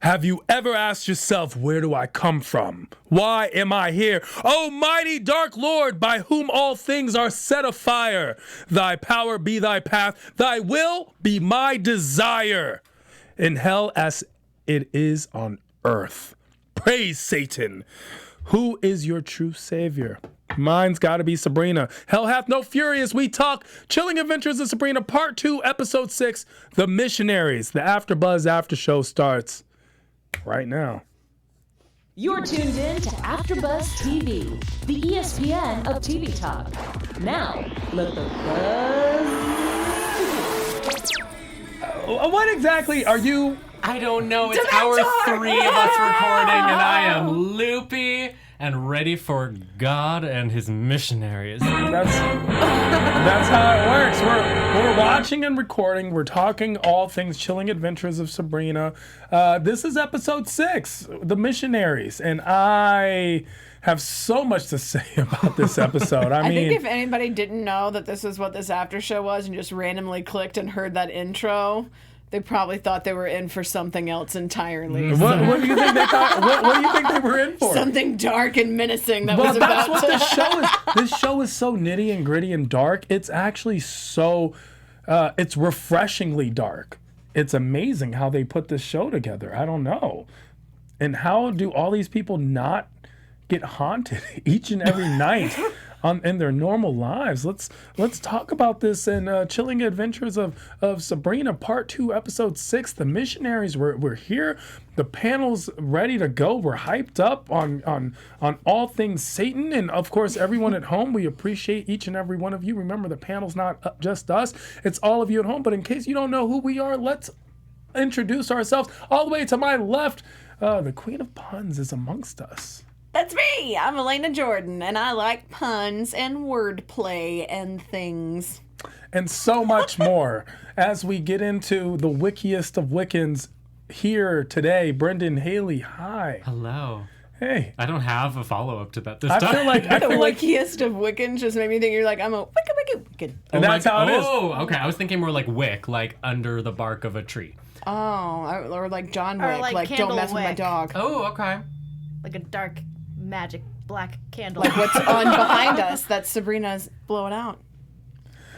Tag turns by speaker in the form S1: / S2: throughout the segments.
S1: Have you ever asked yourself, where do I come from? Why am I here? O mighty dark Lord, by whom all things are set afire. Thy power be thy path, thy will be my desire. In hell as it is on earth. Praise Satan. Who is your true savior? Mine's gotta be Sabrina. Hell hath no fury as we talk. Chilling Adventures of Sabrina, Part 2, Episode 6, The Missionaries. The AfterBuzz after show starts right now.
S2: You're tuned in to AfterBuzz TV, the ESPN of TV talk. Now, let the buzz.
S1: What exactly are you?
S3: I don't know. It's hour 3 of us recording, and I am loopy and ready for God and his missionaries.
S1: That's how it works. We're watching and recording. We're talking all things Chilling Adventures of Sabrina. This is episode 6, The Missionaries, and I have so much to say about this episode. I mean,
S4: think if anybody didn't know that this is what this after show was and just randomly clicked and heard that intro, they probably thought they were in for something else entirely.
S1: What do you think they thought? What do you think they were in for?
S4: Something dark and menacing that was
S1: that's
S4: about
S1: what
S4: to...
S1: this show is. This show is so nitty and gritty and dark. It's actually so, it's refreshingly dark. It's amazing how they put this show together. I don't know. And how do all these people not get haunted each and every night in their normal lives? Let's talk about this in Chilling Adventures of Sabrina, Part 2, Episode 6, The Missionaries. We're here. The panel's ready to go. We're hyped up on all things Satan. And, of course, everyone at home, we appreciate each and every one of you. Remember, the panel's not just us. It's all of you at home. But in case you don't know who we are, let's introduce ourselves. All the way to my left, the Queen of Puns is amongst us.
S4: That's me! I'm Elena Jordan, and I like puns and wordplay and things.
S1: And so much more as we get into the wickiest of Wiccans here today. Brendan Haley, hi.
S3: Hello.
S1: Hey.
S3: I don't have a follow-up to that this
S1: I
S3: time.
S1: feel like
S4: The wickiest of Wiccans just made me think you're like, I'm a wicked.
S1: And that's how it is.
S3: Oh, okay. I was thinking more like wick, like under the bark of a tree.
S4: Oh, or like John Wick,
S5: Or like
S4: don't
S5: Candle
S4: mess with my
S5: Wick.
S4: dog.
S3: Oh, okay.
S5: Like a dark magic black candle.
S4: Like what's on behind us that Sabrina's blowing out.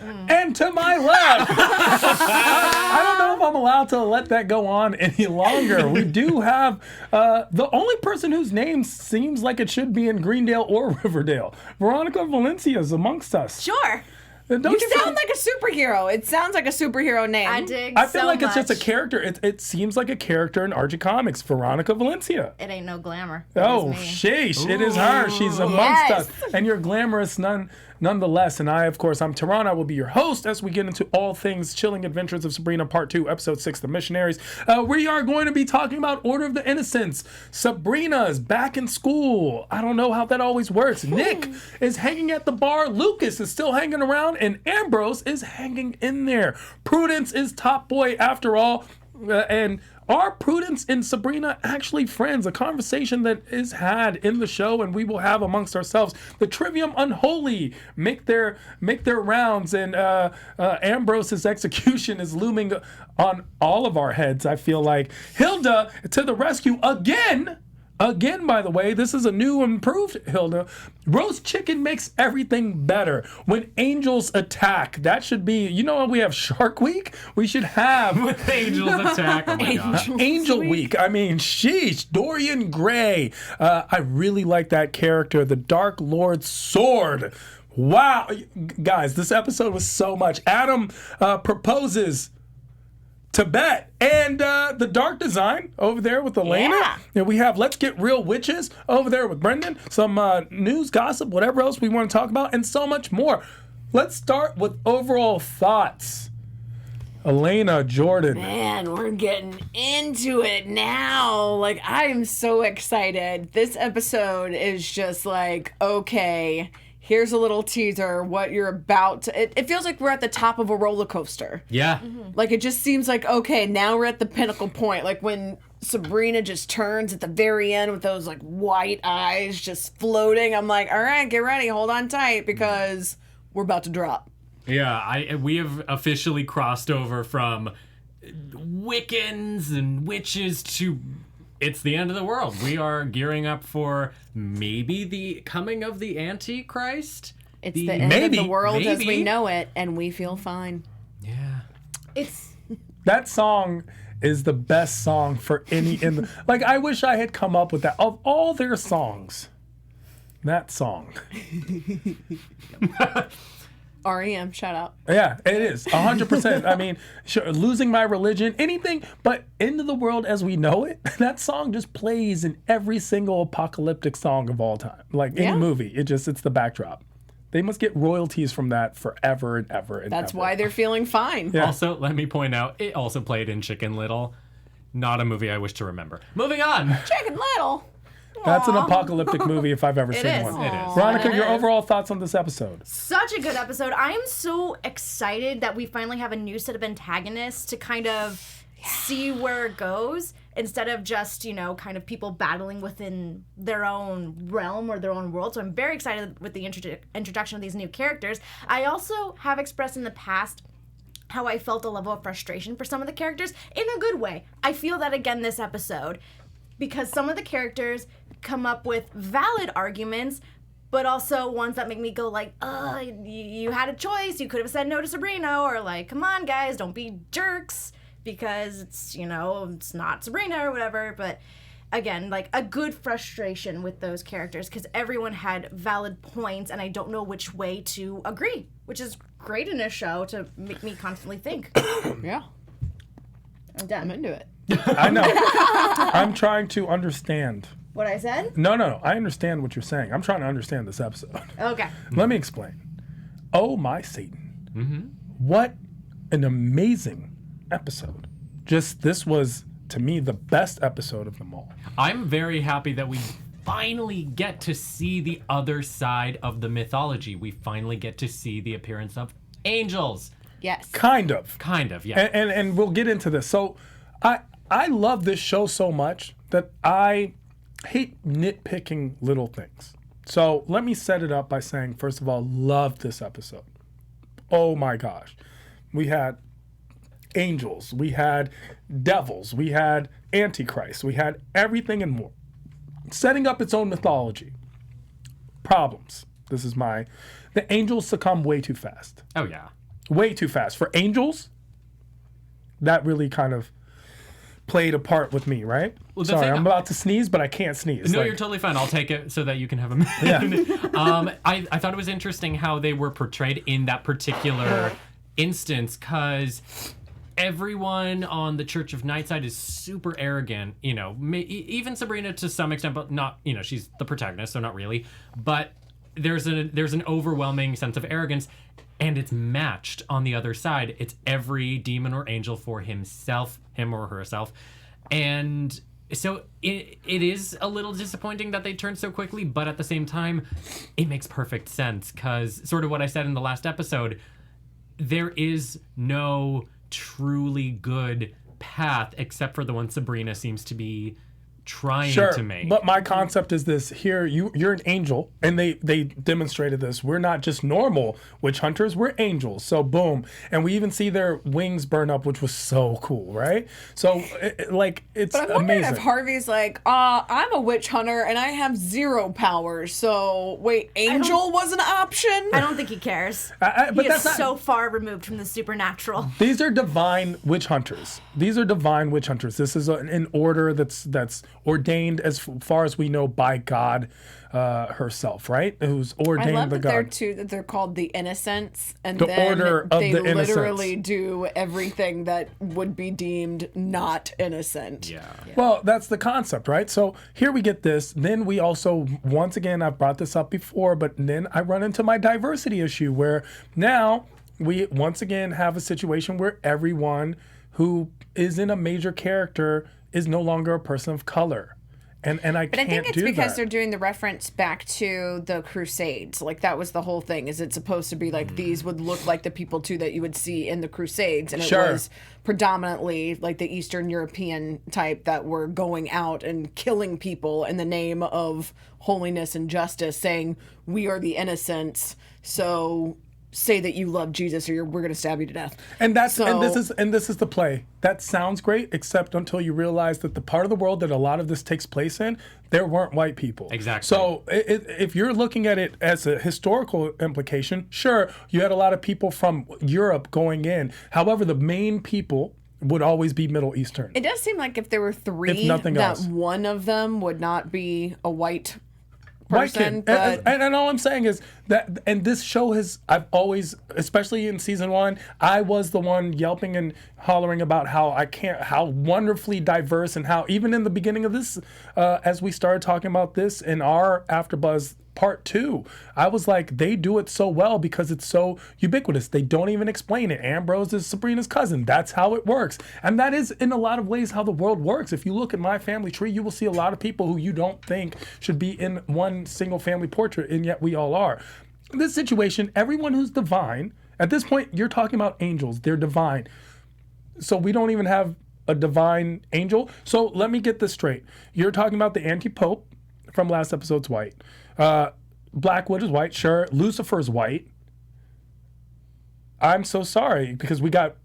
S1: And to my left, I don't know if I'm allowed to let that go on any longer. We do have the only person whose name seems like it should be in Greendale or Riverdale. Veronica Valencia is amongst us.
S5: Sure.
S1: Don't
S4: You sound like a superhero. It sounds like a superhero name.
S5: I dig
S1: I feel
S5: so
S1: like it's just a
S5: much.
S1: character. It seems like a character in Archie Comics. Veronica Valencia.
S5: It ain't no glamour. It
S1: Oh,
S5: is me.
S1: sheesh. It is her. She's amongst
S4: Yes.
S1: us. And you're glamorous nonetheless. And I, of course, I'm Tehran. I will be your host as we get into all things Chilling Adventures of Sabrina, Part 2, Episode 6, The Missionaries. We are going to be talking about Order of the Innocents. Sabrina is back in school. I don't know how that always works. Nick is hanging at the bar. Lucas is still hanging around. And Ambrose is hanging in there. Prudence is top boy after all. And are Prudence and Sabrina actually friends? A conversation that is had in the show and we will have amongst ourselves. The Trivium Unholy make their rounds, and Ambrose's execution is looming on all of our heads, I feel like. Hilda to the rescue again. Again, by the way, this is a new improved Hilda. Roast chicken makes everything better. When angels attack, that should be, you know, we have Shark Week. We should have
S3: When angels attack. Oh my gosh.
S1: Angel Week. I mean, sheesh. Dorian Gray. I really like that character. The Dark Lord Sword. Wow. Guys, this episode was so much. Adam proposes Tibet and the dark design over there with Elena.
S4: Yeah.
S1: And we have Let's Get Real Witches over there with Brendan. Some news, gossip, whatever else we want to talk about, and so much more. Let's start with overall thoughts. Elena, Jordan.
S4: Man, we're getting into it now. Like, I am so excited. This episode is just like, okay, here's a little teaser, what you're about to... It feels like we're at the top of a roller coaster.
S3: Yeah.
S4: Like, it just seems like, okay, now we're at the pinnacle point. Like, when Sabrina just turns at the very end with those, like, white eyes just floating, I'm like, all right, get ready, hold on tight, because we're about to drop.
S3: Yeah, we have officially crossed over from Wiccans and witches to it's the end of the world. We are gearing up for maybe the coming of the Antichrist.
S4: It's the end of the world as we know it, and we feel fine.
S3: Yeah.
S5: It's
S1: That song is the best song for any like I wish I had come up with that. Of all their songs, that song.
S4: REM, shout out.
S1: Yeah, it is 100%. I mean, sure, losing my religion, anything, but End of the World as we know it. That song just plays in every single apocalyptic song of all time, like any movie. It's the backdrop. They must get royalties from that forever and ever and
S4: That's
S1: ever.
S4: why they're feeling fine.
S1: Yeah.
S3: Also, let me point out, it also played in Chicken Little. Not a movie I wish to remember. Moving on.
S4: Chicken Little.
S1: That's an apocalyptic movie if I've ever seen
S5: is.
S1: one.
S3: It is.
S1: Veronica, your overall thoughts on this episode?
S5: such a good episode. I am so excited that we finally have a new set of antagonists to kind of see where it goes instead of just, kind of people battling within their own realm or their own world. So I'm very excited with the introduction of these new characters. I also have expressed in the past how I felt a level of frustration for some of the characters in a good way. I feel that again this episode because some of the characters come up with valid arguments, but also ones that make me go like, you had a choice. You could have said no to Sabrina, or like, come on, guys, don't be jerks because it's, it's not Sabrina or whatever. But again, like a good frustration with those characters because everyone had valid points and I don't know which way to agree, which is great in a show to make me constantly think.
S4: Yeah.
S5: I'm done.
S4: I'm into it.
S1: I know. I'm trying to understand.
S5: What I said?
S1: No. I understand what you're saying. I'm trying to understand this episode.
S5: Okay.
S1: Let me explain. Oh, my Satan. What an amazing episode. This was, to me, the best episode of them all.
S3: I'm very happy that we finally get to see the other side of the mythology. We finally get to see the appearance of angels.
S4: Yes.
S1: Kind of.
S3: Kind of, yeah.
S1: And we'll get into this. So I love this show so much that I hate nitpicking little things. So let me set it up by saying, first of all, love this episode. Oh my gosh. We had angels, we had devils, we had Antichrist, we had everything and more. Setting up its own mythology. Problems. The angels succumb way too fast.
S3: Oh, yeah.
S1: Way too fast. For angels, that really kind of played a part with me, right?
S3: Well, the
S1: Sorry,
S3: thing-
S1: I'm about to sneeze, but I can't sneeze.
S3: No,
S1: Like,
S3: you're totally fine. I'll take it so that you can have a minute.
S1: Yeah.
S3: I thought it was interesting how they were portrayed in that particular instance because everyone on the Church of Nightside is super arrogant. Even Sabrina to some extent, but not, she's the protagonist, so not really. But there's an overwhelming sense of arrogance, and it's matched on the other side. It's every demon or angel for himself, him or herself. And so it is a little disappointing that they turned so quickly, but at the same time, it makes perfect sense because sort of what I said in the last episode, there is no truly good path except for the one Sabrina seems to be trying to make.
S1: But my concept is this: here, you're an angel, and they demonstrated this. We're not just normal witch hunters; we're angels. So boom, and we even see their wings burn up, which was so cool, right? So it's
S4: But I'm wondering
S1: amazing.
S4: if Harvey's like, I'm a witch hunter and I have 0 powers. So wait, angel was an option?
S5: I don't think he cares.
S1: but
S5: He is
S1: that's not,
S5: so far removed from the supernatural.
S1: These are divine witch hunters. These are divine witch hunters. This is an order that's ordained as far as we know by God herself, right? Who's
S4: I
S1: ordained
S4: love
S1: the
S4: that they're called the Innocents, and
S1: The
S4: then
S1: Order of
S4: they
S1: the Innocents.
S4: literally do everything that would be deemed not innocent.
S3: Yeah.
S1: Well, that's the concept, right? So here we get this. Then we also, once again, I've brought this up before, but then I run into my diversity issue where now we once again have a situation where everyone who isn't a major character is no longer a person of color. And I
S4: But I
S1: can't
S4: think it's
S1: do
S4: because
S1: that.
S4: they're doing the reference back to the Crusades. Like that was the whole thing. Is it supposed to be like these would look like the people too that you would see in the Crusades, and
S1: Sure.
S4: it was predominantly like the Eastern European type that were going out and killing people in the name of holiness and justice, saying we are the innocents. So say that you love Jesus or we're going to stab you to death.
S1: And that's
S4: So-
S1: and this is the play. That sounds great, except until you realize that the part of the world that a lot of this takes place in, there weren't white people.
S3: Exactly.
S1: So if you're looking at it as a historical implication, sure, you had a lot of people from Europe going in. However, the main people would always be Middle Eastern.
S4: It does seem like if there were three,
S1: If nothing
S4: that
S1: else.
S4: one of them would not be a white
S1: White
S4: person.
S1: kid.
S4: But
S1: And all I'm saying is that, and this show I've always, especially in season 1, I was the one yelping and hollering about how wonderfully diverse, and how even in the beginning of this, as we started talking about this in our AfterBuzz Part 2, I was like, they do it so well because it's so ubiquitous. They don't even explain it. Ambrose is Sabrina's cousin. That's how it works. And that is in a lot of ways how the world works. If you look at my family tree, you will see a lot of people who you don't think should be in one single family portrait, and yet we all are. In this situation, everyone who's divine, at this point, you're talking about angels. They're divine. So we don't even have a divine angel. So let me get this straight. You're talking about the anti-pope from last episode's white. Blackwood is white, sure. Lucifer's white. I'm so sorry because we got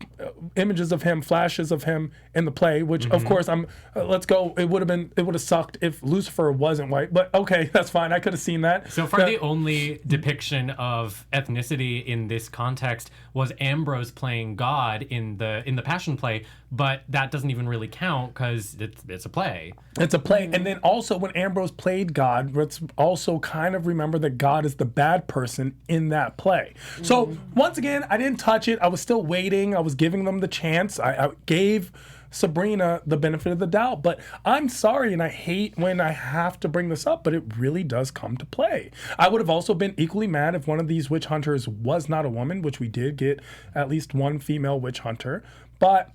S1: images of him, flashes of him in the play, which of course let's go. It would have sucked if Lucifer wasn't white, but okay, that's fine. I could have seen that.
S3: So far, the only depiction of ethnicity in this context was Ambrose playing God in the Passion play, but that doesn't even really count because it's a play.
S1: It's a play. And then also when Ambrose played God, let's also kind of remember that God is the bad person in that play. So once again, I didn't touch it. I was still waiting. I was giving them the chance. I gave Sabrina the benefit of the doubt. But I'm sorry, and I hate when I have to bring this up, but it really does come to play. I would have also been equally mad if one of these witch hunters was not a woman, which we did get at least one female witch hunter. But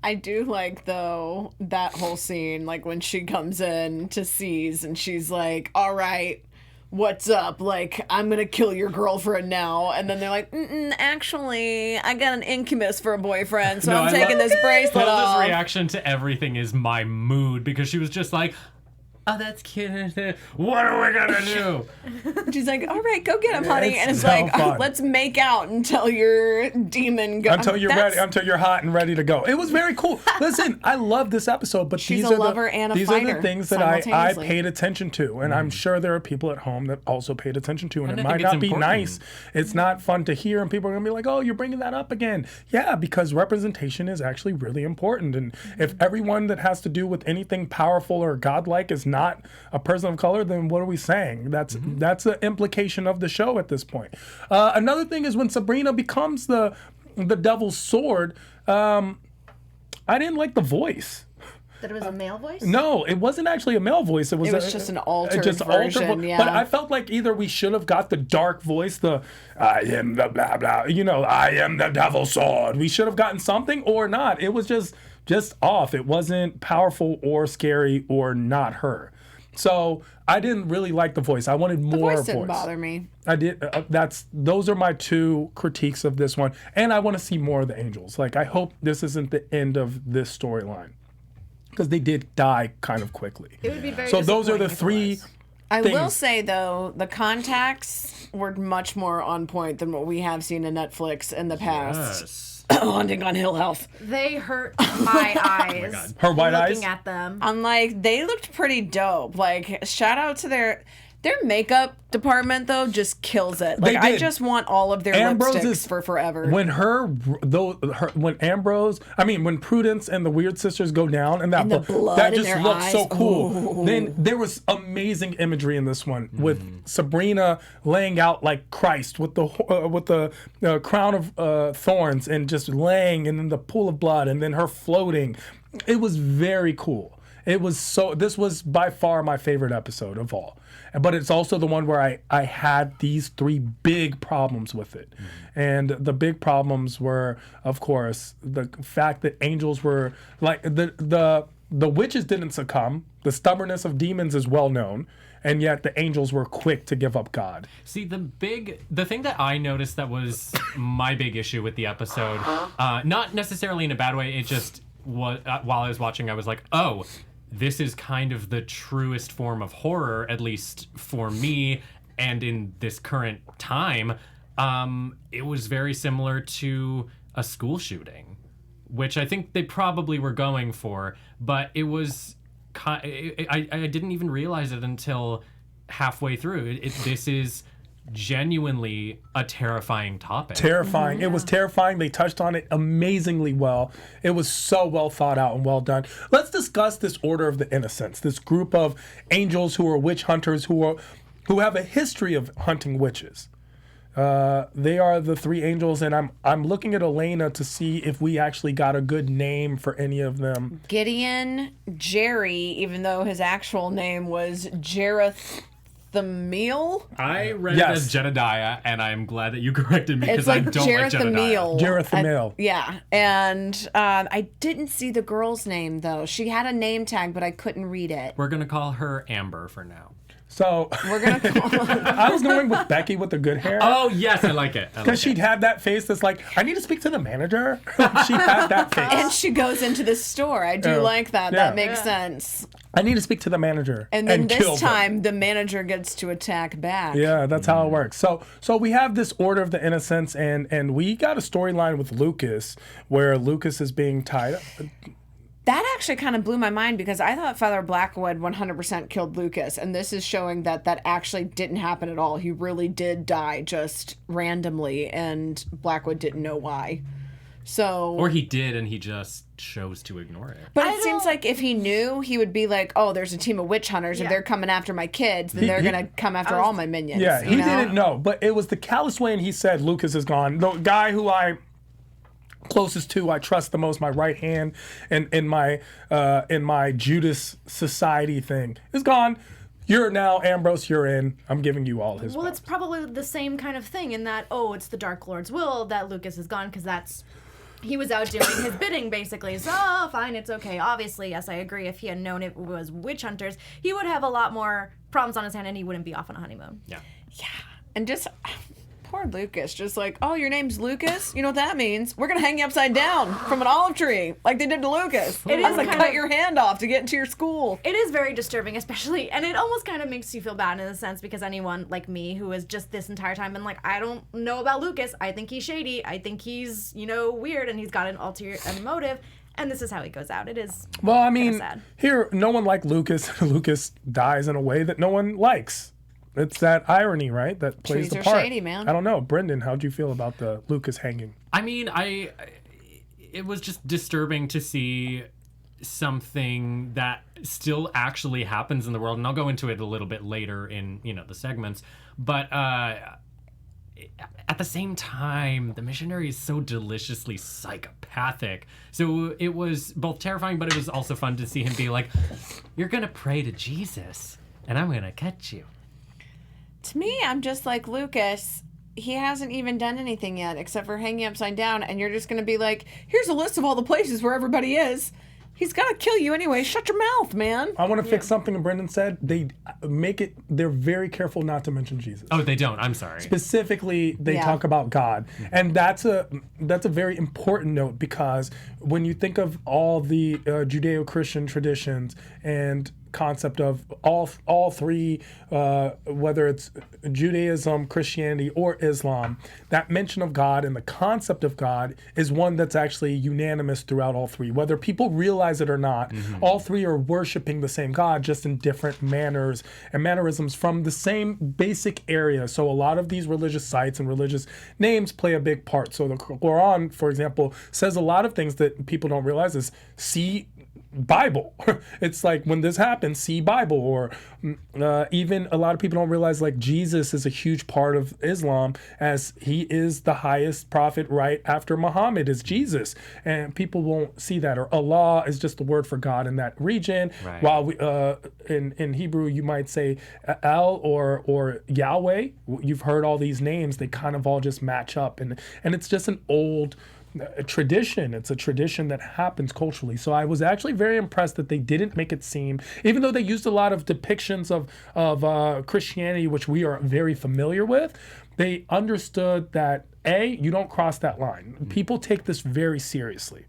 S4: I do like, though, that whole scene, like when she comes in to C's and she's like, all right, what's up? Like, I'm going to kill your girlfriend now. And then they're like, actually, I got an incubus for a boyfriend, so I'm taking this bracelet
S3: Hilda's
S4: off.
S3: reaction to everything is my mood because she was just like, oh, that's cute. What are we gonna do?
S4: She's like, all right, go get him, honey. And it's
S1: so
S4: like,
S1: fun.
S4: let's make out until your demon goes.
S1: until you're ready, until you're hot and ready to go. It was very cool. Listen, I love this episode, but
S4: She's
S1: these
S4: a
S1: are
S4: lover and a
S1: these are the
S4: fighter
S1: things that I
S4: simultaneously.
S1: paid attention to, and I'm sure there are people at home that also paid attention to, and
S3: And
S1: it
S3: I
S1: might
S3: think it's
S1: not be
S3: important.
S1: nice. It's not fun to hear, and people are gonna be like, "Oh, you're bringing that up again." Yeah, because representation is actually really important, and if everyone that has to do with anything powerful or godlike is not a person of color, then what are we saying? That's the implication of the show at this point. Another thing is when Sabrina becomes the devil's sword. I didn't like the voice.
S5: That it was a male voice?
S1: No, it wasn't actually a male voice. It was
S4: just an altered version, yeah.
S1: But I felt like either we should have got the dark voice, the I am the blah blah, I am the devil's sword. We should have gotten something or not. It was just off. It wasn't powerful or scary or not her. So I didn't really like the voice. I wanted more
S4: voice didn't bother me.
S1: I did. Those are my two critiques of this one, and I want to see more of the angels. Like I hope this isn't the end of this storyline, because they did die kind of quickly.
S5: It would be very
S1: So those are the
S5: disappointing if it
S1: three.
S5: was.
S4: I
S1: things.
S4: will say, though, the contacts were much more on point than what we have seen in Netflix in the past.
S3: Yes.
S4: Haunting on Hill House.
S5: They hurt my eyes.
S1: Her white
S5: looking
S1: eyes?
S5: at them.
S4: I'm like, they looked pretty dope. Like, shout out to their makeup department, though, just kills it. Like,
S1: They
S4: I
S1: did.
S4: just want all of their
S1: Ambrose
S4: lipsticks
S1: is-
S4: for forever.
S1: When when Prudence and the Weird Sisters go down and that
S4: And the blood
S1: that
S4: in
S1: just
S4: their
S1: looks
S4: eyes.
S1: so cool.
S4: Ooh.
S1: Then there was amazing imagery in this one with Sabrina laying out like Christ with the crown of thorns and just laying, and then the pool of blood, and then her floating. It was very cool. This was by far my favorite episode of all. But it's also the one where I had these three big problems with it. And the big problems were, of course, the fact that angels were like the witches didn't succumb. The stubbornness of demons is well known. And yet the angels were quick to give up God.
S3: See, the thing that I noticed that was my big issue with the episode, not necessarily in a bad way, it just was, while I was watching, I was like, oh, this is kind of the truest form of horror, at least for me, and in this current time. it was very similar to a school shooting, which I think they probably were going for, but it was I didn't even realize it until halfway through. This is genuinely a terrifying topic.
S1: Terrifying. It was terrifying. They touched on it amazingly well. It was so well thought out and well done. Let's discuss this Order of the Innocents, this group of angels who are witch hunters who have a history of hunting witches. They are the three angels, and I'm looking at Elena to see if we actually got a good name for any of them.
S4: Gideon, Jerry, even though his actual name was Jereth the Meal.
S3: I read it as Jedediah, and I'm glad that you corrected me because I don't like Jedediah.
S1: Jareth the Meal.
S4: Yeah, and I didn't see the girl's name though. She had a name tag, but I couldn't read it.
S3: We're gonna call her Amber for now.
S1: So
S4: We're gonna call her.
S1: I was going with Becky with the good hair.
S3: Oh yes, I like it.
S1: Because she'd have that face that's like, I need to speak to the manager. She had that face.
S4: And she goes into the store. I do like that.
S1: Yeah.
S4: That makes sense.
S1: I need to speak to the manager.
S4: And then
S1: kill
S4: this
S1: them.
S4: time, the manager gets to attack back.
S1: Yeah, that's how it works. So we have this Order of the Innocents, and we got a storyline with Lucas where Lucas is being tied up.
S4: That actually kind of blew my mind because I thought Father Blackwood 100% killed Lucas, and this is showing that that actually didn't happen at all. He really did die just randomly, and Blackwood didn't know why. So,
S3: Or he did, and he just chose to ignore it.
S4: but it seems like if he knew, he would be like, "Oh, there's a team of witch hunters, and they're coming after my kids. Then they're gonna come after all my minions."
S1: Yeah, he
S4: you know?
S1: didn't know, but it was the callous way, and he said Lucas is gone. The guy who I closest to, I trust the most, my right hand, and in my Judas society thing is gone. You're now Ambrose. You're in. I'm giving you all his.
S5: Well,
S1: powers.
S5: it's probably the same kind of thing in that, it's the Dark Lord's will that Lucas is gone because he was out doing his bidding, basically. So, fine, it's okay. Obviously, yes, I agree. If he had known it was witch hunters, he would have a lot more problems on his hand and he wouldn't be off on a honeymoon.
S3: Yeah.
S4: And just poor Lucas, just like, "Oh, your name's Lucas? You know what that means? We're gonna hang you upside down from an olive tree, like they did to Lucas.
S5: It
S4: I'm
S5: is
S4: gonna
S5: kind
S4: cut
S5: of-
S4: your hand off to get into your school."
S5: It is very disturbing, especially, and it almost kind of makes you feel bad in a sense because anyone like me who has just this entire time been like, I don't know about Lucas. I think he's shady. I think he's, weird and he's got an ulterior motive. And this is how he goes out. It is
S1: Well, I mean,
S5: sad.
S1: here, no one liked Lucas. Lucas dies in a way that no one likes. It's that irony, right? That plays
S4: Trees
S1: the
S4: are
S1: part.
S4: shady, man.
S1: I don't know. Brendan, how'd you feel about the Lucas hanging?
S3: I mean, it was just disturbing to see something that still actually happens in the world, and I'll go into it a little bit later in the segments. But at the same time, the missionary is so deliciously psychopathic. So it was both terrifying, but it was also fun to see him be like, "You're gonna pray to Jesus, and I'm gonna catch you."
S4: To me, I'm just like, Lucas, he hasn't even done anything yet except for hanging upside down, and you're just going to be like, "Here's a list of all the places where everybody is. He's got to kill you anyway. Shut your mouth, man."
S1: I want to fix something Brendan said. They're very careful not to mention Jesus.
S3: Oh, they don't. I'm sorry.
S1: Specifically, they
S4: Yeah.
S1: talk about God, and that's a very important note because when you think of all the Judeo-Christian traditions and concept of all three, whether it's Judaism, Christianity, or Islam, that mention of God and the concept of God is one that's actually unanimous throughout all three. Whether people realize it or not, all three are worshiping the same God, just in different manners and mannerisms from the same basic area. So a lot of these religious sites and religious names play a big part. So the Quran, for example, says a lot of things that people don't realize is see Bible. It's like when this happens, see Bible. Or even a lot of people don't realize like Jesus is a huge part of Islam, as he is the highest prophet right after Muhammad is Jesus, and people won't see that. Or Allah is just the word for God in that region.
S3: Right.
S1: While we, in Hebrew you might say El or Yahweh. You've heard all these names, they kind of all just match up, and it's just an old tradition. It's a tradition that happens culturally. So I was actually very impressed that they didn't make it seem, even though they used a lot of depictions of Christianity, which we are very familiar with, they understood that you don't cross that line. People take this very seriously,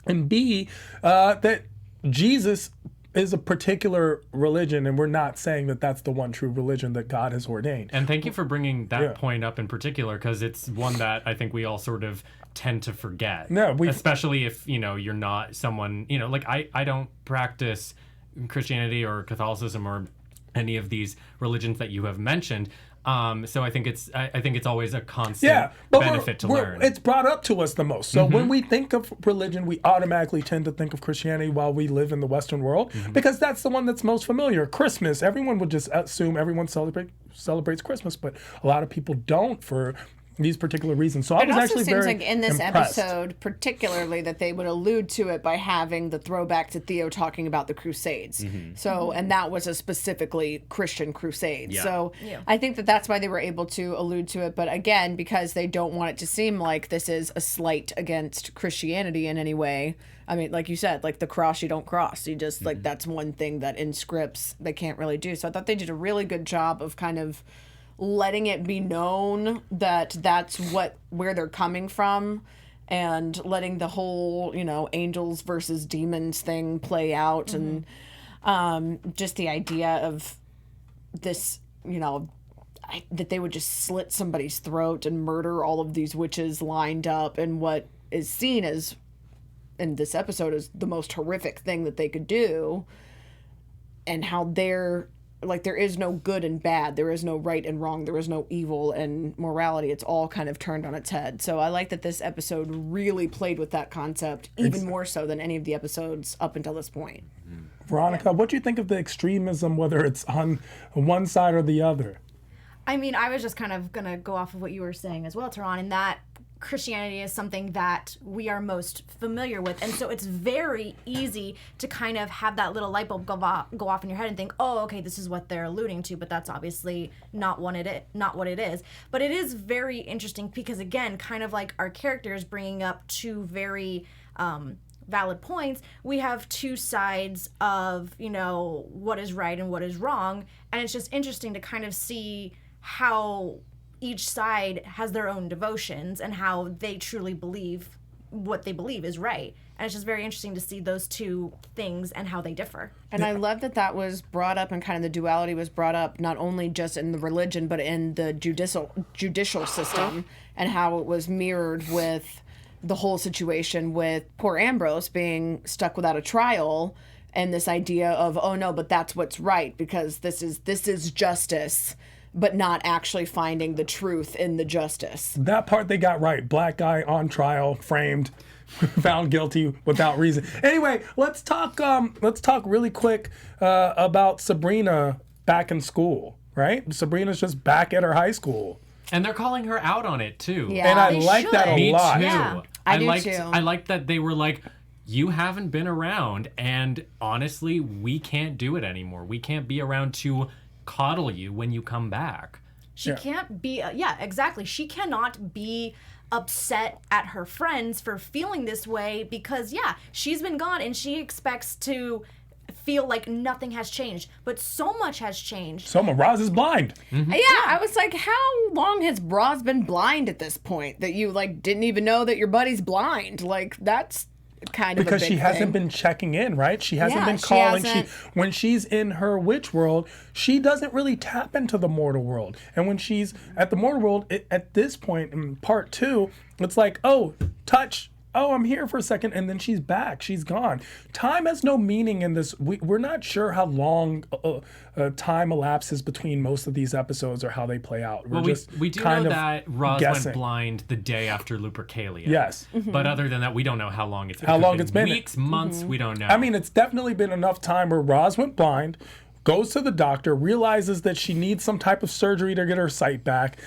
S1: and B, that Jesus is a particular religion, and we're not saying that that's the one true religion that God has ordained.
S3: And thank you for bringing that point up in particular, because it's one that I think we all sort of tend to forget.
S1: Yeah,
S3: especially if, you're not someone, like I don't practice Christianity or Catholicism or any of these religions that you have mentioned. So I think it's always a constant benefit to learn.
S1: It's brought up to us the most. So when we think of religion, we automatically tend to think of Christianity while we live in the Western world, because that's the one that's most familiar. Christmas, everyone would just assume everyone celebrates Christmas, but a lot of people don't for these particular reasons. So I was actually very
S4: seems like in this
S1: impressed.
S4: episode, particularly, that they would allude to it by having the throwback to Theo talking about the Crusades. So, and that was a specifically Christian crusade. So I think that that's why they were able to allude to it. But again, because they don't want it to seem like this is a slight against Christianity in any way. I mean, like you said, like the cross you don't cross. You just like, that's one thing that in scripts they can't really do. So I thought they did a really good job of kind of letting it be known that that's where they're coming from, and letting the whole, angels versus demons thing play out. And just the idea of this, that they would just slit somebody's throat and murder all of these witches lined up, and what is seen as in this episode is the most horrific thing that they could do, and how they're like, there is no good and bad. There is no right and wrong. There is no evil and morality. It's all kind of turned on its head. So I like that this episode really played with that concept, even more so than any of the episodes up until this point.
S1: Veronica, what do you think of the extremism, whether it's on one side or the other?
S5: I mean, I was just kind of going to go off of what you were saying as well, Tehran, in that Christianity is something that we are most familiar with, and so it's very easy to kind of have that little light bulb go off in your head and think, oh, okay, this is what they're alluding to, but that's obviously not what it is. But it is very interesting because, again, kind of like our characters bringing up two very valid points, we have two sides of, what is right and what is wrong, and it's just interesting to kind of see how each side has their own devotions and how they truly believe what they believe is right. And it's just very interesting to see those two things and how they differ.
S4: And I love that that was brought up, and kind of the duality was brought up not only just in the religion, but in the judicial system, and how it was mirrored with the whole situation with poor Ambrose being stuck without a trial, and this idea of, oh no, but that's what's right because this is justice, but not actually finding the truth in the justice.
S1: That part they got right. Black guy on trial, framed, found guilty without reason. Anyway, let's talk really quick about Sabrina back in school, right? Sabrina's just back at her high school.
S3: And they're calling her out on it too.
S4: Yeah,
S1: and I like that a lot.
S3: Me too.
S5: Yeah,
S4: I do too.
S3: I liked that they were like, you haven't been around, and honestly, we can't do it anymore. We can't be around to coddle you when you come back.
S5: She can't be, exactly. She cannot be upset at her friends for feeling this way because, she's been gone and she expects to feel like nothing has changed. But so much has changed.
S1: So Roz is blind.
S4: Mm-hmm. Yeah, I was like, how long has Roz been blind at this point that you, didn't even know that your buddy's blind? That's kind of
S1: because
S4: a big
S1: she hasn't
S4: thing.
S1: been checking in, right? She hasn't been
S4: she
S1: calling.
S4: hasn't.
S1: When she's in her witch world, she doesn't really tap into the mortal world. And when she's at the mortal world, at this point in part 2, it's like, oh, touch. Oh, I'm here for a second, and then she's back. She's gone. Time has no meaning in this. We're not sure how long time elapses between most of these episodes or how they play out.
S3: We do know that Roz went blind the day after Lupercalia.
S1: Yes.
S4: Mm-hmm.
S3: But other than that, we don't know how long it's been.
S1: How long it's been.
S3: Weeks, months,
S4: Mm-hmm.
S3: we don't know.
S1: I mean, it's definitely been enough time where Roz went blind, goes to the doctor, realizes that she needs some type of surgery to get her sight back,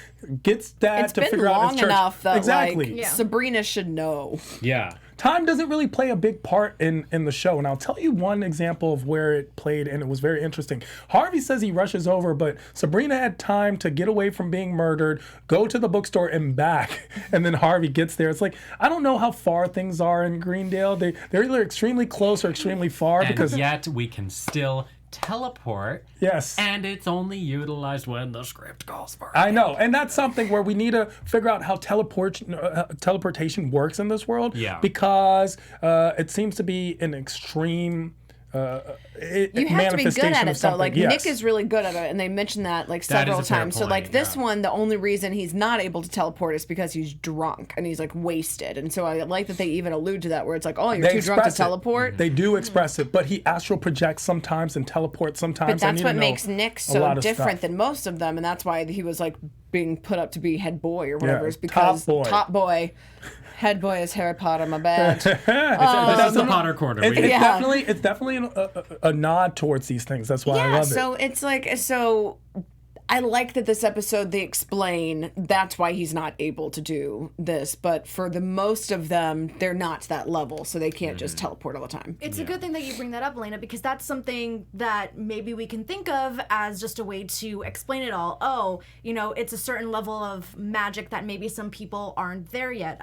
S1: gets dad to figure out his church.
S4: It's been long enough that
S1: exactly.
S4: Sabrina should know.
S3: Yeah.
S1: Time doesn't really play a big part in the show, and I'll tell you one example of where it played, and it was very interesting. Harvey says he rushes over, but Sabrina had time to get away from being murdered, go to the bookstore and back, and then Harvey gets there. It's like, I don't know how far things are in Greendale. They're either extremely close or extremely far.
S3: And yet we can still teleport.
S1: Yes.
S3: And it's only utilized when the script calls for it.
S1: I know. And that's something where we need to figure out how teleportation works in this world.
S3: Yeah.
S1: Because it seems to be an extreme
S4: You have to be good at it though. Like Nick is really good at it, and they mentioned that like several times. So like this one, the only reason he's not able to teleport is because he's drunk and he's like wasted. And so I like that they even allude to that, where it's like, oh, you're too drunk to teleport.
S1: They do express it, but he astral projects sometimes and teleports sometimes.
S4: But that's what makes Nick so different than most of them, and that's why he was like being put up to be head boy or whatever. Is because top boy. Head boy is Harry Potter, my bad.
S3: This is the Potter corner.
S1: It's definitely a nod towards these things. That's why I love it.
S4: So it's like, I like that this episode, they explain that's why he's not able to do this. But for the most of them, they're not to that level, so they can't just teleport all the time.
S5: It's a good thing that you bring that up, Elena, because that's something that maybe we can think of as just a way to explain it all. Oh, it's a certain level of magic that maybe some people aren't there yet.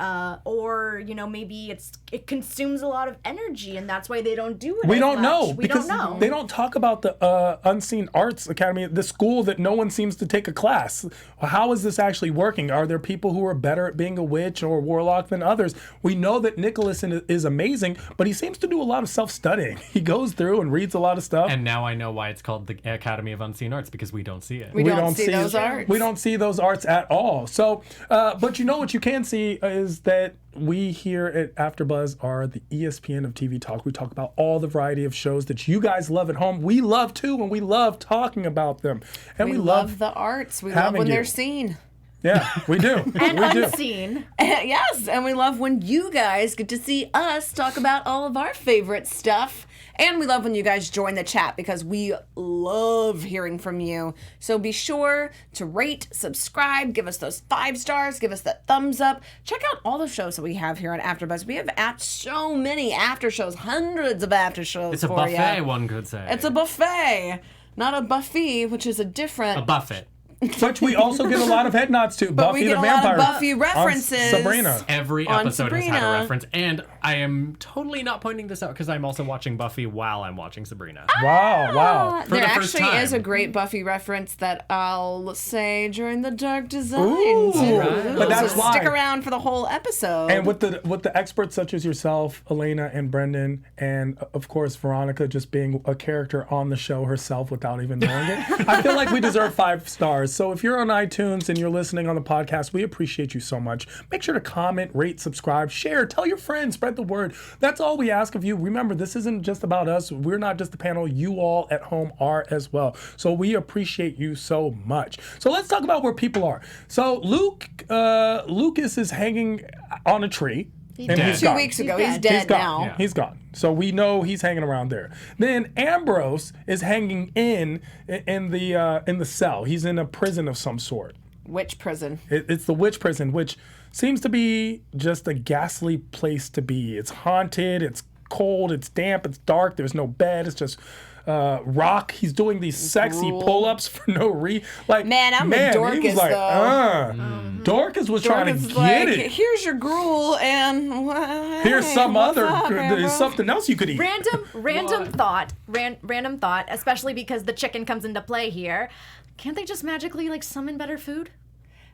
S5: Or, maybe it consumes a lot of energy, and that's why they don't do it.
S1: We don't know. Because they don't talk about the Unseen Arts Academy, the school that no one seems to take a class. How is this actually working? Are there people who are better at being a witch or warlock than others? We know that Nicholas is amazing, but he seems to do a lot of self-studying. He goes through and reads a lot of stuff.
S3: And now I know why it's called the Academy of Unseen Arts, because we don't see it.
S4: We don't see those arts.
S1: We don't see those arts at all. So, but what you can see is that we here at AfterBuzz are the ESPN of TV talk. We talk about all the variety of shows that you guys love at home. We love too, and we love talking about them. And we love
S4: the arts. We love when they're seen.
S1: Yeah, we do.
S5: And unseen.
S4: Yes, and we love when you guys get to see us talk about all of our favorite stuff. And we love when you guys join the chat, because we love hearing from you. So be sure to rate, subscribe, give us those 5 stars, give us that thumbs up. Check out all the shows that we have here on AfterBuzz. We have so many after shows, hundreds of after shows.
S3: It's a buffet, one could say.
S4: It's a buffet, not a buffet, which is a
S3: buffet.
S1: Which we also get a lot of head nods to. Buffy the Vampire.
S4: A lot of Buffy references.
S1: Sabrina.
S3: Every episode has had a reference. And I am totally not pointing this out because I'm also watching Buffy while I'm watching Sabrina.
S1: Wow.
S4: There actually is a great Buffy reference that I'll say during the Dark Design.
S1: Ooh. But that's why.
S4: Stick around for the whole episode.
S1: And with the experts such as yourself, Elena and Brendan, and of course Veronica just being a character on the show herself without even knowing it, I feel like we deserve 5 stars. So if you're on iTunes and you're listening on the podcast, we appreciate you so much. Make sure to comment, rate, subscribe, share, tell your friends, spread the word. That's all we ask of you. Remember, this isn't just about us. We're not just the panel. You all at home are as well. So we appreciate you so much. So let's talk about where people are. So Lucas is hanging on a tree.
S4: He's 2 weeks ago. He's dead now.
S1: Yeah. He's gone. So we know he's hanging around there. Then Ambrose is hanging in the cell. He's in a prison of some sort.
S4: Witch prison.
S1: It's the witch prison, which seems to be just a ghastly place to be. It's haunted. It's cold. It's damp. It's dark. There's no bed. It's just rock. He's doing these sexy pull-ups for no reason. Like,
S4: I'm with Dorcas,
S1: he was like, Dorcas was trying to get it.
S4: Here's your gruel, and
S1: here's some there's something else you could eat.
S5: Random thought, especially because the chicken comes into play here. Can't they just magically summon better food?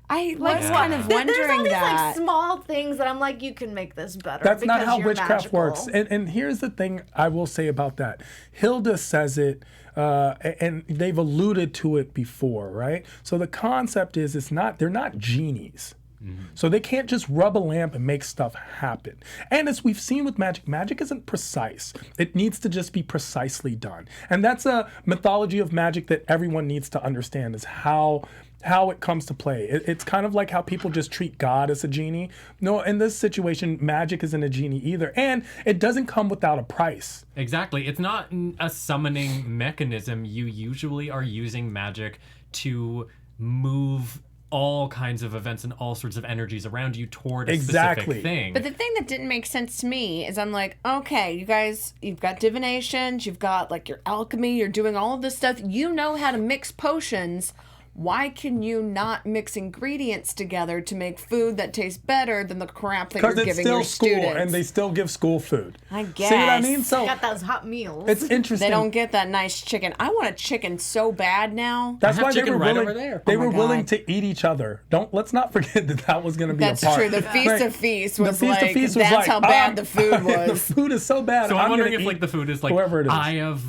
S4: I was kind of wondering
S5: There's all these
S4: that.
S5: small things that I'm like, you can make this better.
S1: That's not how witchcraft
S5: magical.
S1: works. And here's the thing I will say about that. Hilda says it, and they've alluded to it before, right? So the concept is they're not genies. Mm-hmm. So they can't just rub a lamp and make stuff happen. And as we've seen with magic isn't precise. It needs to just be precisely done. And that's a mythology of magic that everyone needs to understand, is how it comes to play. It's kind of like how people just treat God as a genie. No, in this situation, magic isn't a genie either. And it doesn't come without a price.
S3: Exactly. It's not a summoning mechanism. You usually are using magic to move all kinds of events and all sorts of energies around you toward a specific thing.
S4: But the thing that didn't make sense to me is I'm like, okay, you guys, you've got divinations, you've got your alchemy, you're doing all of this stuff. You know how to mix potions. why can you not mix ingredients together to make food that tastes better than the crap that you're
S1: Because it's
S4: giving your
S1: still school,
S4: students?
S1: and they still give school food.
S4: I guess.
S1: See what I mean? So
S5: Got those hot meals.
S1: it's interesting.
S4: They don't get that nice chicken. I want a chicken so bad now.
S1: That's
S3: I have
S1: why they
S3: chicken
S1: were
S3: right
S1: willing.
S3: over there.
S1: They
S4: Oh my
S1: were willing
S4: God.
S1: to eat each other. Let's not forget that was going to be
S4: That's
S1: a part.
S4: true. The Feast
S1: Right.
S4: of Feast
S1: The
S4: was
S1: Feast of
S4: like,
S1: Feast was
S4: that's
S1: like,
S4: how bad the food was.
S1: The food is so bad.
S3: So I'm wondering
S1: gonna
S3: if like
S1: eat
S3: the food is like
S1: whoever it is.
S3: eye of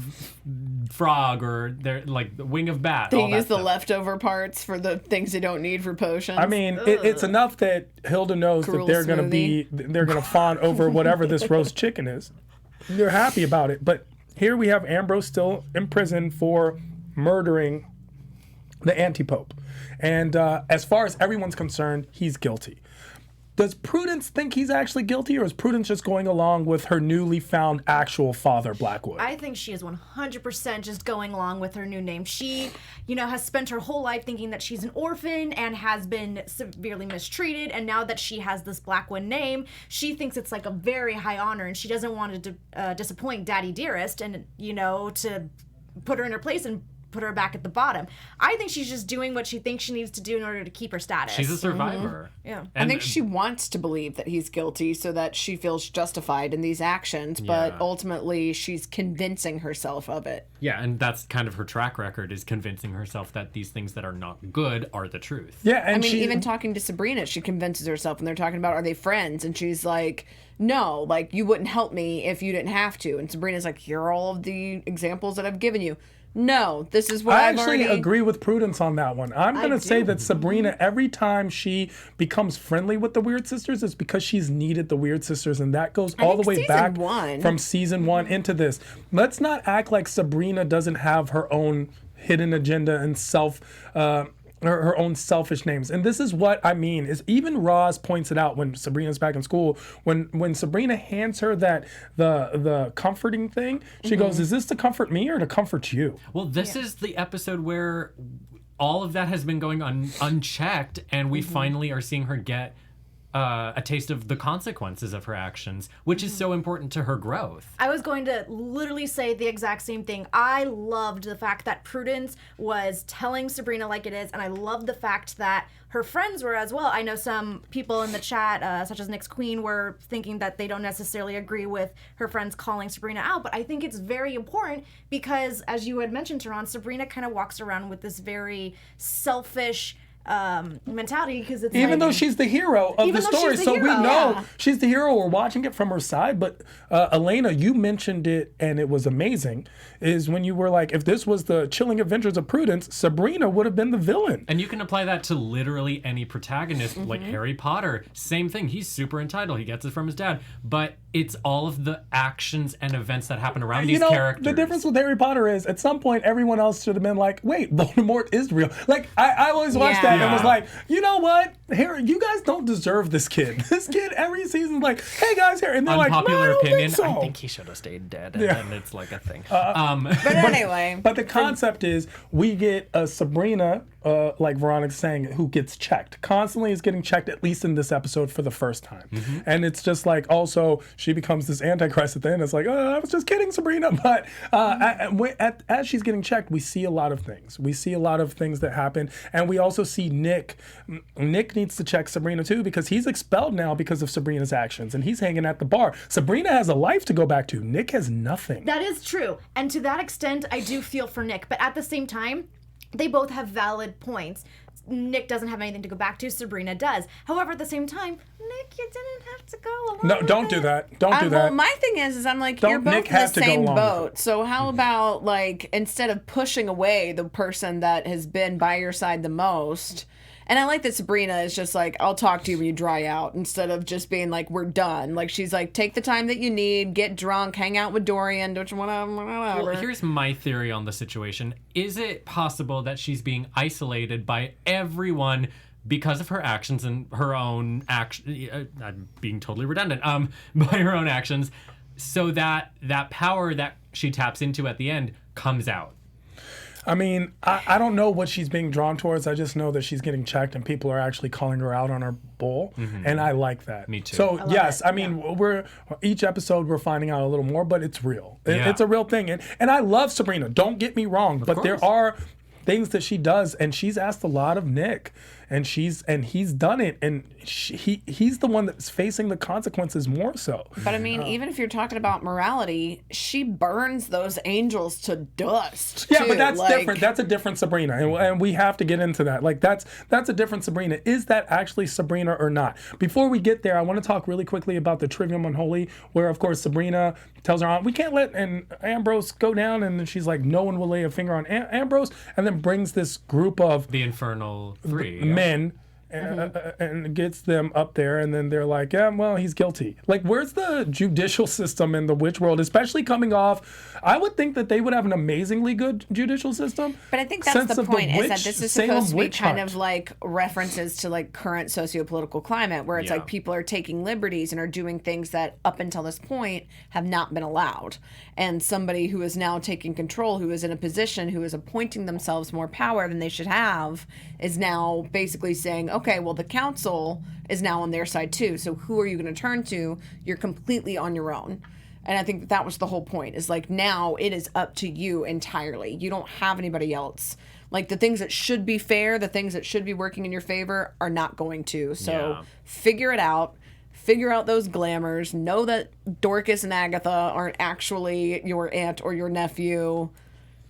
S3: frog or they're like the wing of bat.
S4: They
S3: all that
S4: use the
S3: stuff.
S4: leftover parts for the things you don't need for potions.
S1: I mean, it's enough that Hilda knows
S4: Cruel
S1: that they're going to fawn over whatever this roast chicken is. They're happy about it. But here we have Ambrose still in prison for murdering the anti-pope. And as far as everyone's concerned, he's guilty. Does Prudence think he's actually guilty, or is Prudence just going along with her newly found actual father, Blackwood?
S5: I think she is 100% just going along with her new name. She, has spent her whole life thinking that she's an orphan and has been severely mistreated. And now that she has this Blackwood name, she thinks it's like a very high honor, and she doesn't want to disappoint Daddy Dearest and, to put her in her place and put her back at the bottom. I think she's just doing what she thinks she needs to do in order to keep her status.
S3: She's a survivor.
S5: Yeah.
S4: I think she wants to believe that he's guilty so that she feels justified in these actions, but
S3: Yeah.
S4: ultimately she's convincing herself of it.
S3: Yeah, and that's kind of her track record, is convincing herself that these things that are not good are the truth.
S1: Yeah, and
S4: I mean,
S1: she,
S4: even talking to Sabrina, she convinces herself, and they're talking about, are they friends? And she's like, no, like, you wouldn't help me if you didn't have to. And Sabrina's like, here are all of the examples that I've given you. No, this is what
S1: I
S4: I've
S1: actually
S4: already...
S1: agree with Prudence on that one. I'm going to say that Sabrina, every time she becomes friendly with the Weird Sisters, is because she's needed the Weird Sisters, and that goes all the
S4: think
S1: way
S4: season
S1: back
S4: one.
S1: from season 1 into this. Let's not act like Sabrina doesn't have her own hidden agenda and her own selfish names. And this is what I mean, is even Roz points it out when Sabrina's back in school. When Sabrina hands her that the comforting thing, she goes, is this to comfort me or to comfort you?
S3: Well, this is the episode where all of that has been going unchecked, and we finally are seeing her get a taste of the consequences of her actions, which is so important to her growth.
S5: I was going to literally say the exact same thing. I loved the fact that Prudence was telling Sabrina like it is, and I loved the fact that her friends were as well. I know some people in the chat, such as Nick's Queen, were thinking that they don't necessarily agree with her friends calling Sabrina out, but I think it's very important because, as you had mentioned, Tehran, Sabrina kind of walks around with this very selfish mentality, because it's
S1: Even
S5: like,
S1: though she's the hero of the
S5: Even though
S1: story,
S5: she's the
S1: so we
S5: hero,
S1: know
S5: yeah.
S1: she's the hero. We're watching it from her side. But Elena, you mentioned it, and it was amazing. Is when you were like, if this was the chilling adventures of Prudence, Sabrina would have been the villain.
S3: And you can apply that to literally any protagonist, like Harry Potter. Same thing. He's super entitled. He gets it from his dad. But it's all of the actions and events that happen around these characters.
S1: The difference with Harry Potter is, at some point, everyone else should have been like, wait, Voldemort is real. Like, I always watched that and was like, you know what? Harry, you guys don't deserve this kid. This kid every season's like, hey guys, here. And they're
S3: Unpopular
S1: like, no, I don't
S3: opinion.
S1: think so.
S3: I think he should have stayed dead. And
S1: Yeah.
S3: then it's like a thing.
S4: But anyway.
S1: But the concept is, we get a Sabrina, like Veronica's saying, who gets checked. Constantly is getting checked, at least in this episode, for the first time. And it's just like, also, she becomes this antichrist at the end. It's like, oh, I was just kidding, Sabrina. But as she's getting checked, we see a lot of things. We see a lot of things that happen. And we also see Nick. Nick needs to check Sabrina, too, because he's expelled now because of Sabrina's actions. And he's hanging at the bar. Sabrina has a life to go back to. Nick has nothing.
S5: That is true. And to that extent, I do feel for Nick. But at the same time, they both have valid points. Nick doesn't have anything to go back to. Sabrina does. However, at the same time, Nick, you didn't have to go along
S1: No,
S5: with
S1: don't
S5: it.
S1: do that. Don't do that.
S4: Well, my thing is I'm like,
S1: Don't
S4: you're both
S1: Nick
S4: in the
S1: have to go
S4: same
S1: along with
S4: boat. So how about, like, instead of pushing away the person that has been by your side the most, and I like that Sabrina is just like, I'll talk to you when you dry out, instead of just being like, we're done. Like, she's like, take the time that you need, get drunk, hang out with Dorian, whatever.
S3: Well, here's my theory on the situation. Is it possible that she's being isolated by everyone because of her actions and her own action? I'm being totally redundant. By her own actions, so that power that she taps into at the end comes out.
S1: I mean, I don't know what she's being drawn towards. I just know that she's getting checked and people are actually calling her out on her bull. And I like that.
S3: Me too.
S1: So, yes, I mean, each episode we're finding out a little more, but it's real.
S3: Yeah.
S1: It's a real thing. And I love Sabrina. Don't get me wrong. But there are things that she does, and she's asked a lot of Nick, and he's done it, and he's the one that's facing the consequences more so.
S4: But I mean, even if you're talking about morality, she burns those angels to dust.
S1: Yeah,
S4: too.
S1: but that's
S4: Like,
S1: different. That's a different Sabrina, and we have to get into that. Like that's a different Sabrina. Is that actually Sabrina or not? Before we get there, I want to talk really quickly about the Trivium Unholy, where of course Sabrina tells her aunt, "We can't let Ambrose go down," and then she's like, "No one will lay a finger on Ambrose," and then brings this group of
S3: The Infernal Three.
S1: men. And gets them up there, and then they're like, yeah, well, he's guilty. Like, where's the judicial system in the witch world, especially coming off? I would think that they would have an amazingly good judicial system.
S4: But I think that's
S1: since
S4: the
S1: of
S4: point, is
S1: witch-
S4: that this is
S1: Salem
S4: supposed to be
S1: witch
S4: kind
S1: hunt.
S4: of like references to like current socio-political climate, where it's
S3: Yeah.
S4: like people are taking liberties and are doing things that up until this point have not been allowed. And somebody who is now taking control, who is in a position, who is appointing themselves more power than they should have, is now basically saying, okay, well, the council is now on their side too. So who are you going to turn to? You're completely on your own. And I think that was the whole point, is like, now it is up to you entirely. You don't have anybody else. Like, the things that should be fair, the things that should be working in your favor are not going to. So
S3: Yeah.
S4: figure it out. Figure out those glamours. Know that Dorcas and Agatha aren't actually your aunt or your nephew.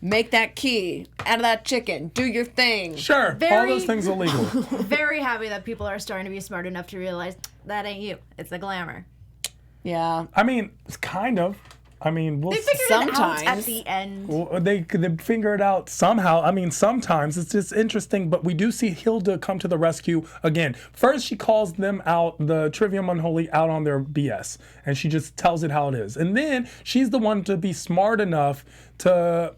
S4: Make that key out of that chicken. Do your thing.
S1: Sure, all
S5: Very-
S1: those things illegal.
S5: Very happy that people are starting to be smart enough to realize that ain't you. It's the glamour.
S4: Yeah.
S1: I mean, it's kind of. I mean, we'll
S5: They figured it
S4: Sometimes.
S5: out at the end.
S1: Well, they figure it out somehow. I mean, sometimes it's just interesting, but we do see Hilda come to the rescue again. First, she calls them out, the Trivium Unholy, out on their BS, and she just tells it how it is. And then she's the one to be smart enough to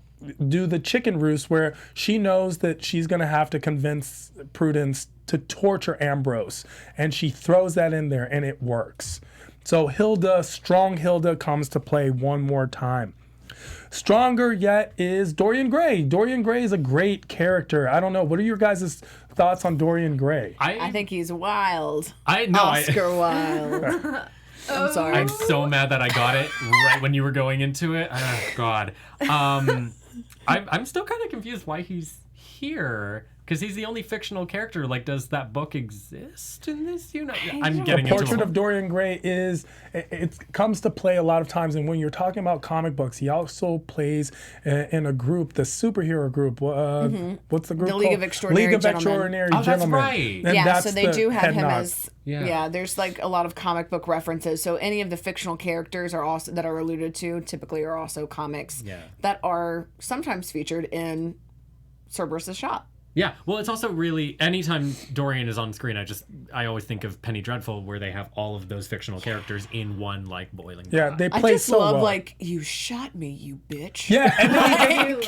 S1: do the chicken roost, where she knows that she's going to have to convince Prudence to torture Ambrose, and she throws that in there, and it works. So Hilda, strong Hilda, comes to play one more time. Stronger yet is Dorian Gray. Dorian Gray is a great character. I don't know. What are your guys' thoughts on Dorian Gray?
S4: I think he's wild.
S3: No,
S4: Oscar Wilde. I'm sorry.
S3: I'm so mad that I got it right when you were going into it. Oh, God. I'm still kind of confused why he's here. Because he's the only fictional character. Like, does that book exist in this universe? I'm getting
S1: The
S3: into
S1: Portrait
S3: it.
S1: of Dorian Gray it comes to play a lot of times, and when you're talking about comic books, he also plays in a group, the superhero group. What's the group
S4: The League
S1: called?
S4: of Extraordinary
S1: League of
S4: Gentlemen.
S1: Extraordinary
S3: Oh, that's
S1: Gentlemen.
S3: right.
S1: And
S4: Yeah,
S1: that's
S4: so they
S1: the
S4: do have
S1: head
S4: him
S1: nod.
S4: as
S3: Yeah.
S4: there's like a lot of comic book references. So any of the fictional characters are also that are alluded to typically are also comics that are sometimes featured in Cerberus's shop.
S3: Yeah, well, it's also really, anytime Dorian is on screen, I always think of Penny Dreadful, where they have all of those fictional characters in one, like, boiling
S1: Yeah,
S3: pot.
S1: they
S4: I
S1: play
S4: just
S1: so
S4: love
S1: well.
S4: like, you shot me, you bitch.
S1: Yeah,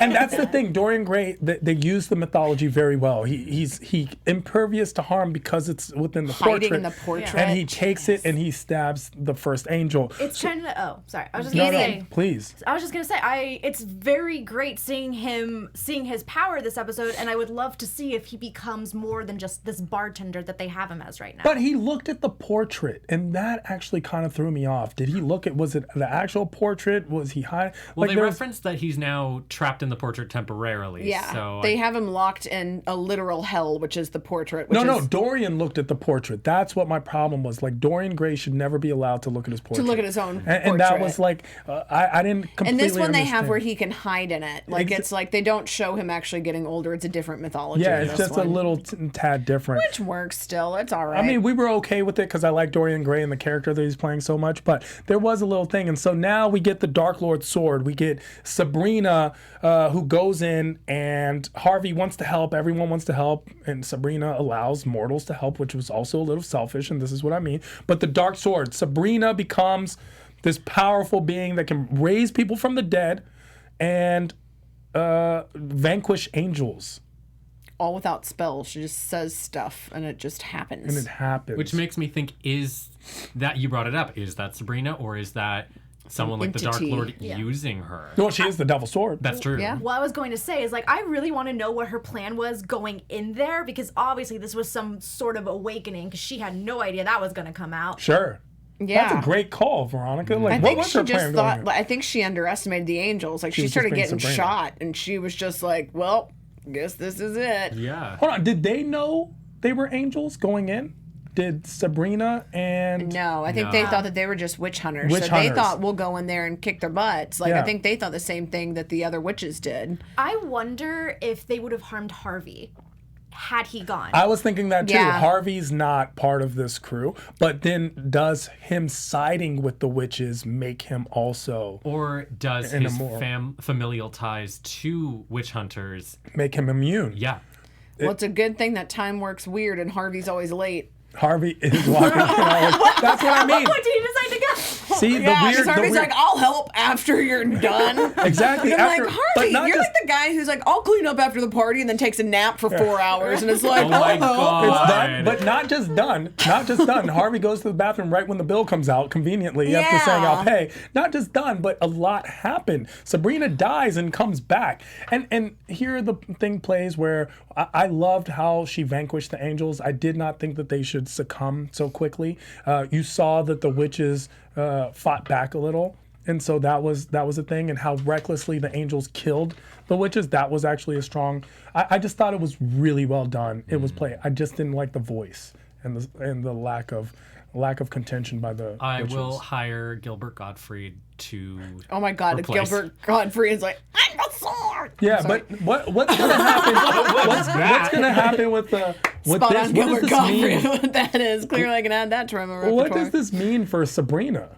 S1: and that's the thing. Dorian Gray, they use the mythology very well. He's impervious to harm because it's within the
S4: Hiding
S1: portrait.
S4: in the portrait.
S1: And he takes it and he stabs the first angel.
S5: It's kind of. Oh, sorry. I was just
S1: No,
S5: gonna
S1: no,
S5: say.
S1: please.
S5: I was just gonna say, it's very great seeing his power this episode, and I would love to see if he becomes more than just this bartender that they have him as right now.
S1: But he looked at the portrait, and that actually kind of threw me off. Did he look at? Was it the actual portrait? Was he high?
S3: Well, they
S1: there's-
S3: referenced that he's now trapped in the portrait temporarily.
S4: Yeah,
S3: So
S4: they have him locked in a literal hell, which is the portrait. Which
S1: No,
S4: is,
S1: Dorian looked at the portrait. That's what my problem was. Like, Dorian Gray should never be allowed to look at his portrait.
S4: to look at his own
S1: And that
S4: portrait.
S1: was like, I didn't completely
S4: And this one they have
S1: understand.
S4: where he can hide in it. Like it's like they don't show him actually getting older. It's a different mythology.
S1: Yeah,
S4: in
S1: it's
S4: this
S1: just a
S4: one.
S1: little tad different.
S4: Which works still. It's all right.
S1: I mean, we were okay with it because I like Dorian Gray and the character that he's playing so much, but there was a little thing. And so now we get the Dark Lord sword. We get Sabrina, who goes in, and Harvey wants to help. Everyone wants to help. And Sabrina allows mortals to help, which was also a little selfish. And this is what I mean. But the Dark Sword, Sabrina becomes this powerful being that can raise people from the dead and vanquish angels.
S4: all without spells. She just says stuff and it just happens.
S1: And it happens.
S3: Which makes me think, is that, you brought it up, is that Sabrina, or is that someone like the Dark
S4: Entity.
S3: Lord using her?
S1: Well, she is the Devil's Sword.
S3: That's true.
S4: Yeah.
S5: What I was going to say is, like, I really want to know what her plan was going in there, because obviously this was some sort of awakening, because she had no idea that was going to come out.
S1: Sure.
S4: Yeah.
S1: That's a great call, Veronica. Like,
S4: I
S1: what
S4: think
S1: was
S4: she
S1: her
S4: just
S1: plan
S4: thought.
S1: going in?
S4: I think she underestimated the angels. Like she
S1: was just
S4: started
S1: being
S4: getting
S1: Sabrina.
S4: shot, and she was just like, "Well, guess this is it.
S3: Yeah.
S1: Hold on, did they know they were angels going in? Did Sabrina and
S4: No, I think they thought that they were just witch hunters.
S1: Witch
S4: so
S1: hunters.
S4: they thought we'll go in there and kick their butts. Like,
S1: Yeah.
S4: I think they thought the same thing that the other witches did.
S5: I wonder if they would have harmed Harvey had he gone.
S1: I was thinking that too.
S4: Yeah.
S1: Harvey's not part of this crew, but then does him siding with the witches make him also
S3: Or does
S1: In a
S3: his
S1: more-
S3: familial ties to witch hunters?
S1: make him immune?
S3: Yeah.
S4: Well, it's a good thing that time works weird and Harvey's always late.
S1: Harvey is walking. That's what I mean.
S5: What did you decide to go?
S1: See the
S4: Yeah,
S1: weird.
S4: because
S1: The
S4: Harvey's
S1: weird
S4: like, I'll help after you're done.
S1: exactly.
S4: And I'm
S1: after,
S4: like,
S1: but
S4: Harvey,
S1: not
S4: you're
S1: just,
S4: like the guy who's like, I'll clean up after the party and then takes a nap for 4 hours. And it's like,
S3: Oh my God.
S1: it's done, but not just done. Not just done. Harvey goes to the bathroom right when the bill comes out, conveniently after saying I'll pay. Not just done, but a lot happened. Sabrina dies and comes back, and here the thing plays where I loved how she vanquished the angels. I did not think that they should succumb so quickly. You saw that the witches fought back a little. And so that was a thing, and how recklessly the angels killed the witches. That was actually a strong. I just thought it was really well done. It was played. I just didn't like the voice and the lack of contention by the.
S3: I
S1: witches.
S3: will hire Gilbert Gottfried to.
S4: oh my God,
S3: replace-
S4: Gilbert Godfrey is like, I'm the sword.
S1: Yeah, but what's gonna happen? what's gonna happen with the with
S4: Spot
S1: this?
S4: on
S1: What does
S4: Gilbert
S1: this
S4: Godfrey.
S1: mean?
S4: What that is. Clearly, I can add that to my repertoire.
S1: What does this mean for Sabrina?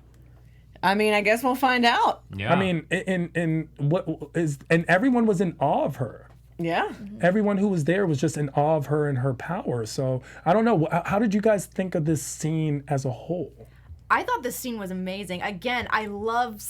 S4: I mean, I guess we'll find out.
S3: Yeah.
S1: I mean, in what is, and everyone was in awe of her.
S4: Yeah.
S1: Everyone who was there was just in awe of her and her power. So I don't know. How did you guys think of this scene as a whole?
S5: I thought this scene was amazing. Again, I love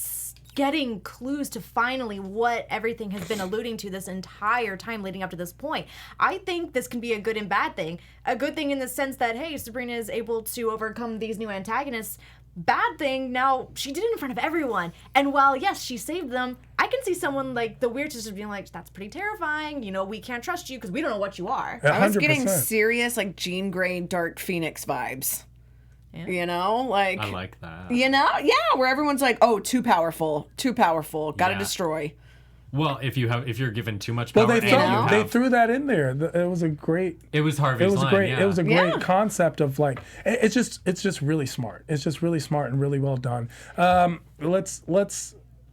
S5: getting clues to finally what everything has been alluding to this entire time leading up to this point. I think this can be a good and bad thing. A good thing in the sense that, hey, Sabrina is able to overcome these new antagonists. Bad thing, now she did it in front of everyone. And while, yes, she saved them, I can see someone like the Weird Sisters being like, that's pretty terrifying. You know, we can't trust you because we don't know what you are.
S4: I was getting
S1: 100%.
S4: serious, like, Jean Grey, Dark Phoenix vibes. You know? Like,
S3: I like that.
S4: you know? Yeah, where everyone's like, oh, too powerful, gotta
S3: Yeah.
S4: destroy.
S3: Well, if you're given too much power,
S1: Well,
S3: and you
S1: they
S3: have-
S1: threw that in there. It was a great.
S3: It was Harvey's
S1: It was a
S3: line.
S1: great.
S3: Yeah.
S1: It was a great
S4: Yeah.
S1: concept of like. It's just really smart. It's just really smart and really well done.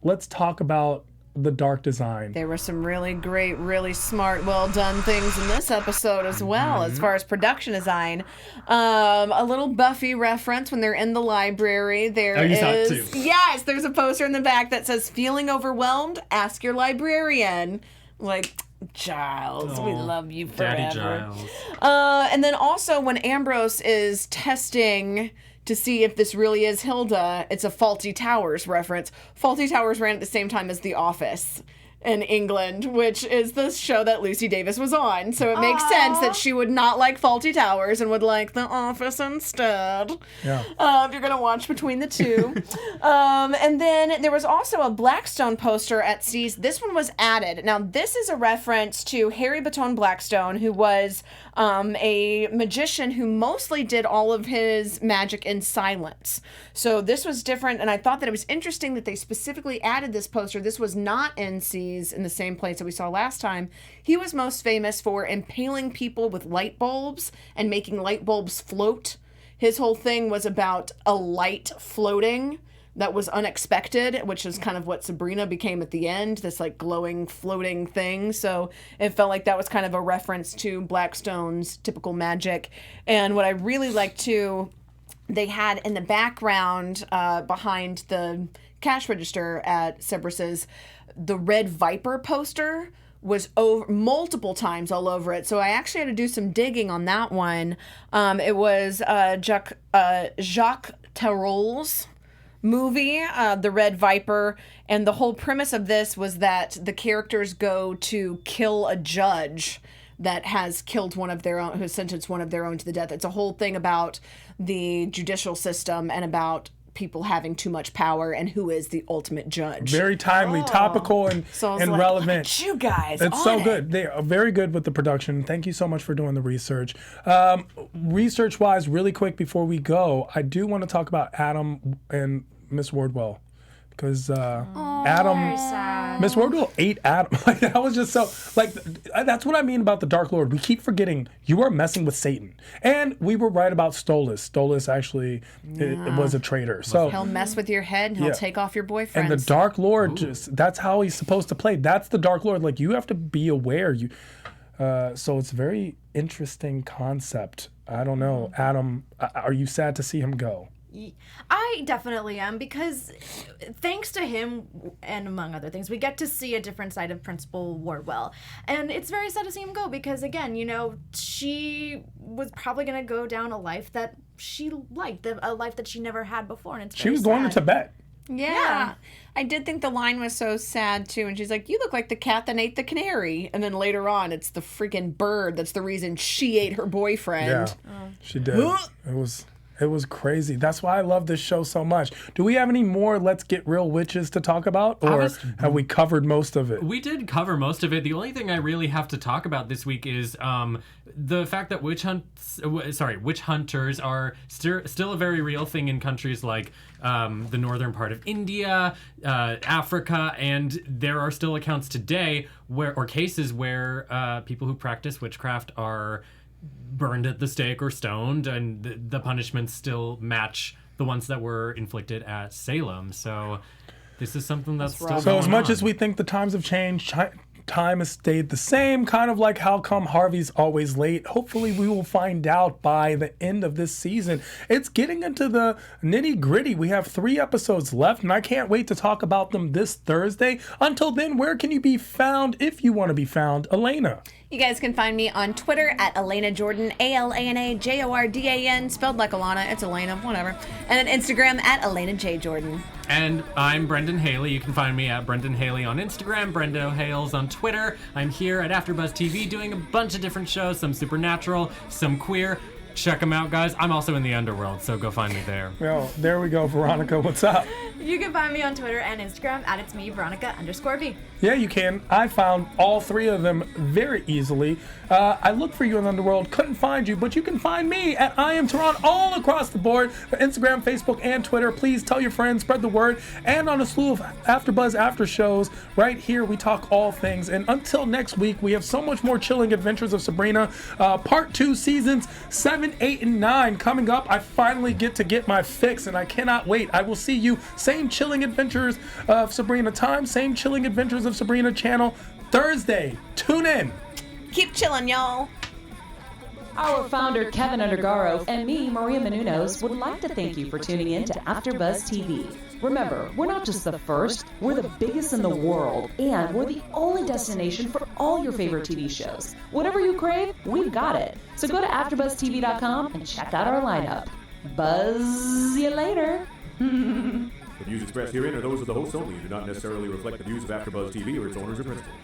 S1: Let's talk about the dark design.
S4: There were some really great, really smart, well done things in this episode as well, as far as production design. A little Buffy reference when they're in the library. There
S3: Oh, you saw it
S4: is-
S3: too.
S4: Yes, there's a poster in the back that says, "Feeling overwhelmed? Ask your librarian." Like, Giles, we love you forever.
S3: Daddy Giles.
S4: And then also when Ambrose is testing to see if this really is Hilda, it's a Faulty Towers reference. Faulty Towers ran at the same time as The Office in England, which is the show that Lucy Davis was on. So it makes sense that she would not like Faulty Towers and would like The Office instead.
S1: Yeah.
S4: If you're going to watch between the two. And then there was also a Blackstone poster at Seas. This one was added. Now, this is a reference to Harry Baton Blackstone, who was a magician who mostly did all of his magic in silence. So this was different, and I thought that it was interesting that they specifically added this poster. This was not in Seas in the same place that we saw last time. He was most famous for impaling people with light bulbs and making light bulbs float. His whole thing was about a light floating that was unexpected, which is kind of what Sabrina became at the end, this like glowing, floating thing. So it felt like that was kind of a reference to Blackstone's typical magic. And what I really liked too, they had in the background behind the cash register at Cerberus's, the Red Viper poster was over multiple times all over it. So I actually had to do some digging on that one. It was Jacques Tarol's movie, The Red Viper, and the whole premise of this was that the characters go to kill a judge that has killed one of their own, who sentenced one of their own to the death. It's a whole thing about the judicial system and about people having too much power and who is the ultimate judge.
S1: Very timely, topical, and
S4: So I was
S1: and
S4: like,
S1: relevant.
S4: look at you guys.
S1: It's
S4: on
S1: so
S4: it.
S1: good. They are very good with the production. Thank you so much for doing the research. Research-wise, really quick before we go, I do want to talk about Adam and Miss Wardwell. because
S5: Very
S1: Adam,
S5: sad.
S1: Miss Wardwell ate Adam. Like, that was just so, like, that's what I mean about the Dark Lord. We keep forgetting you are messing with Satan. And we were right about Stolas. Stolas actually it was a traitor. So
S4: He'll mess with your head and he'll
S1: Yeah.
S4: take off your boyfriends.
S1: and the Dark Lord, just that's how he's supposed to play. That's the Dark Lord. Like, you have to be aware. So it's a very interesting concept. I don't know. Adam, are you sad to see him go?
S5: I definitely am, because thanks to him and among other things, we get to see a different side of Principal Wardwell. And it's very sad to see him go because, again, you know, she was probably going to go down a life that she liked, a life that she never had before. And it's
S1: She was going to Tibet.
S4: Yeah. I did think the line was so sad too. And she's like, "You look like the cat that ate the canary." And then later on, it's the freaking bird that's the reason she ate her boyfriend.
S1: Yeah, she did. It was crazy. That's why I love this show so much. Do we have any more Let's Get Real Witches to talk about? Or have we covered most of it?
S3: We did cover most of it. The only thing I really have to talk about this week is the fact that witch hunters are still a very real thing in countries like the northern part of India, Africa, and there are still accounts today cases where people who practice witchcraft are burned at the stake or stoned, and the punishments still match the ones that were inflicted at Salem. So this is something that's still
S1: So as much
S3: on.
S1: as we think the times have changed, time has stayed the same, kind of like how come Harvey's always late. Hopefully we will find out by the end of this season. It's getting into the nitty gritty. We have 3 episodes left and I can't wait to talk about them this Thursday. Until then, where can you be found if you want to be found? Elena.
S4: You guys can find me on Twitter at Elena Jordan, ALANA JORDAN, spelled like Alana. It's Elena, whatever. And on Instagram at Elena J. Jordan.
S3: And I'm Brendan Haley. You can find me at Brendan Haley on Instagram, Brendo Hales on Twitter. I'm here at AfterBuzz TV doing a bunch of different shows, some supernatural, some queer. Check them out, guys. I'm also in the underworld, so go find me there.
S1: Well, there we go. Veronica, what's up?
S5: You can find me on Twitter and Instagram at it's me, Veronica_V.
S1: Yeah, you can. I found all 3 of them very easily. I looked for you in the underworld, couldn't find you, but you can find me at I Am Tehran all across the board, Instagram, Facebook, and Twitter. Please tell your friends, spread the word, and on a slew of AfterBuzz after shows. Right here, we talk all things. And until next week, we have so much more Chilling Adventures of Sabrina, Part 2, Seasons 7, 8, and 9 coming up. I finally get my fix, and I cannot wait. I will see you, same Chilling Adventures of Sabrina time, same Chilling Adventures of Sabrina channel, Thursday. Tune in.
S4: Keep chilling, y'all.
S2: Our founder, Keven Undergaro, and me, Maria Menounos, would like to thank you for tuning in to AfterBuzz TV. Remember, we're not just the first, we're the biggest in the world, and we're the only destination for all your favorite TV shows. Whatever you crave, we've got it. So go to AfterBuzzTV.com and check out our lineup. Buzz you later.
S6: The views expressed herein are those of the hosts only and do not necessarily reflect the views of AfterBuzz TV or its owners or principals.